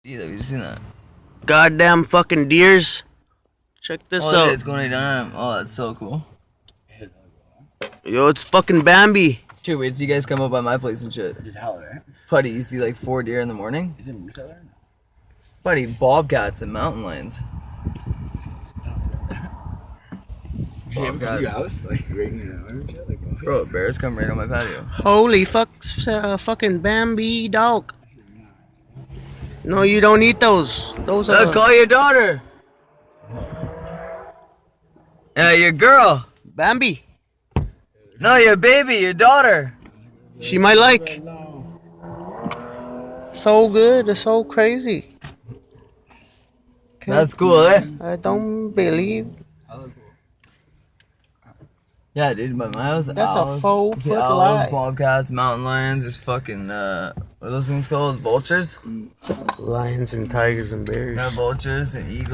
Have you seen that? Goddamn fucking deers. Check this out. It's going down. Oh, that's so cool. Yo, it's fucking Bambi. Dude, wait till you guys come up by my place and shit. Just hell, right? Buddy, you see like 4 deer in the morning? Is it moose out there? Buddy, bobcats and mountain lions. Bobcats. House, like right in your arm, shit, like, Bro, bears come right on my patio. Holy fuck, fucking Bambi Dog. No, you don't eat those. Those are... Call your daughter. Your girl. Bambi. No, your baby, your daughter. She might like. So good, it's so crazy. That's cool, eh? I don't believe. Yeah, dude, but my house. That's a 4-foot owls, lie. bobcats, mountain lions, there's fucking, what are those things called? Vultures? Lions and tigers and bears. Yeah, vultures and eagles.